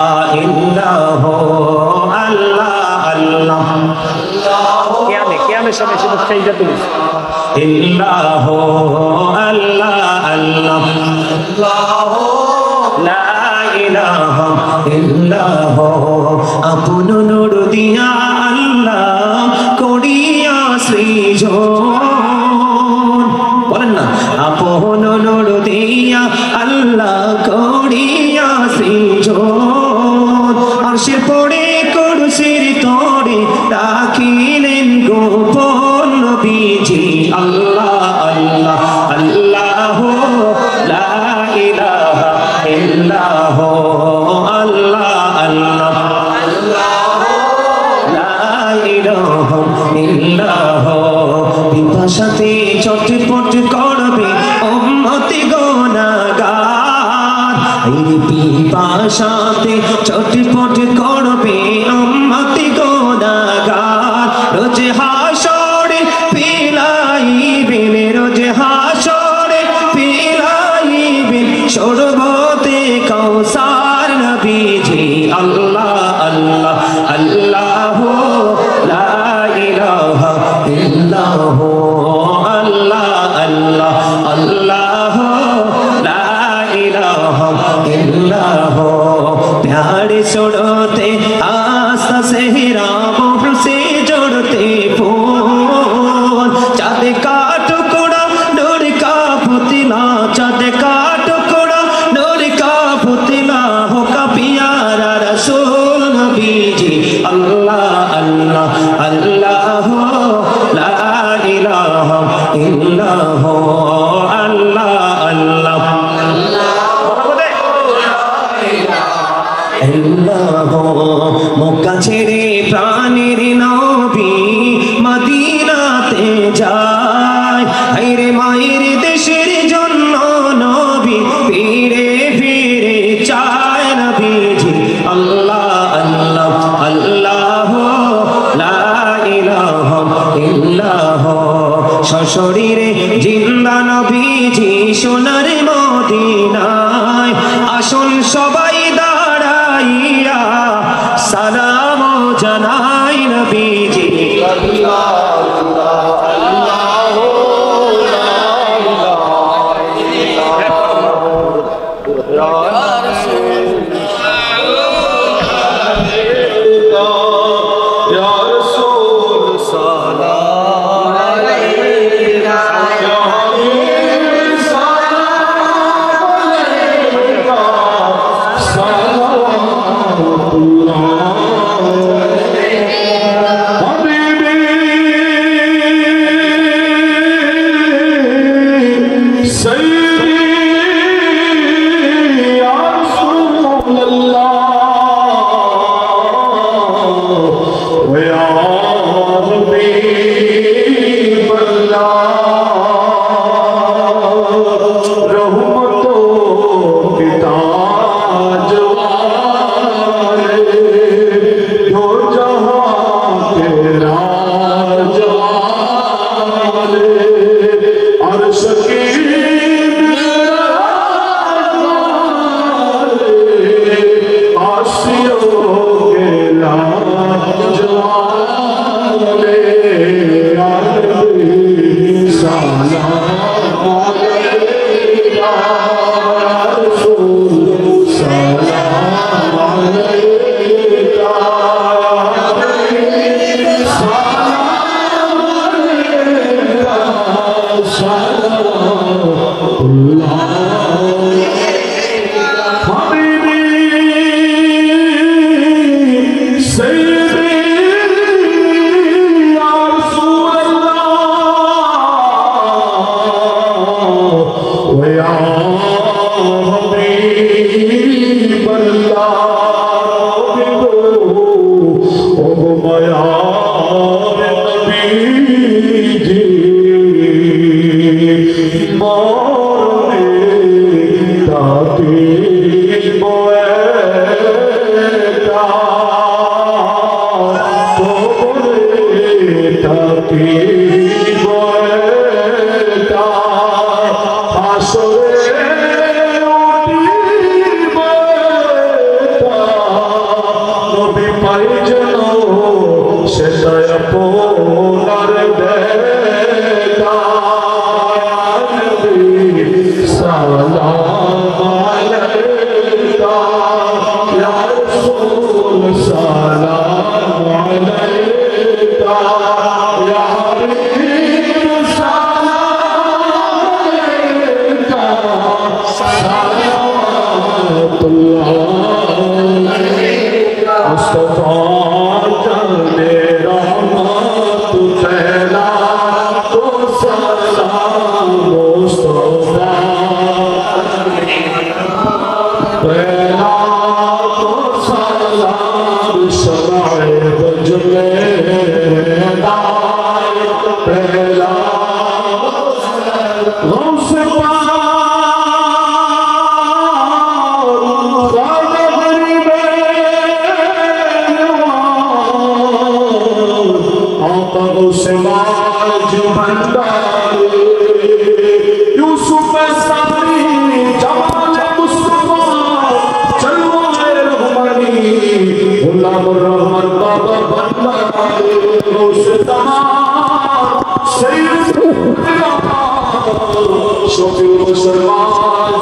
ইল্লাহু আল্লাহ আল্লাহ কিয়ামে সময় শুধু চাইদা তুলিস ইল্লাহু আল্লাহ আল্লাহ লা ইলাহা ইল্লাহু আপন নূর দিয়া আল্লাহ করিয়া সৃজন বলেন না আপন নূর দিয়া আল্লাহ করিয়া সৃজন আরশে পড়ে কুরসির তরে রাখিলেন গোপন নবীজি আল্লাহ আল্লাহ আল্লাহ লা ইলাহা ইল্লাহু আল্লাহ আল্লাহ লা ইলাহা ইল্লাহু বিপাশাতে চটপট করবে উম্মতি গুনাহগার এই বিপাশাতে চটপট করবে উম্মতি গুনাহগার রোজ হাসরে পিলাইবেন রোজ হাসরে পিলাইবেন শরবতে কাউসার নবীজি আল্লাহ আল্লাহ আল্লাহ লা ইলাহা ইল্লাহু আল্লাহ আল্লাহ আল্লাহ লা ইলাহা ইল্লাহু प्यारे छोड़ते आस्था से राम से जोड़ते फूल चाँद का टुकड़ा नूर का पुतला चाँद का टुकड़ा नूर का पुतला हो का प्यारा रसूल नबी जी अल्लाह अल्लाह अल्लाह ला इलाहा इल्लल्लाह अल्लाह अल्लाह মক্কা ছেড়ে প্রাণের নবী মদিনাতে যায় হায়রে মায়ের দেশের জন্য নবী ফিরে ফিরে চায় নবীজি আল্লাহ আল্লাহ আল্লাহ লা ইলাহা ইল্লাল্লাহ সশরীরে জিন্দা নবীজি সোনার মদিনায় আসুন সবাই দাঁড়াইয়া সালাম জানাই নবীজি আল্লাহ আল্লাহ পাই যেন সেটাই আপনার দেখা সালাম আলাইকা ইয়া রাসূল সালাম আলাইকা ইয়া হাবিব সালাম আলাইকা সালাতুল্লাহ আলাইকা মুস্তাফা জানে रहमत फैला तो सलाम मुस्तफा फैला तो सलाम शमाए बजले दायत फैला गौसे यूसुफ सारी जमाल मुस्तफा चलवाए रहमानी गुलाम रहमान बाबा भंडारी रोशना सैयद शफीउल मुसलमान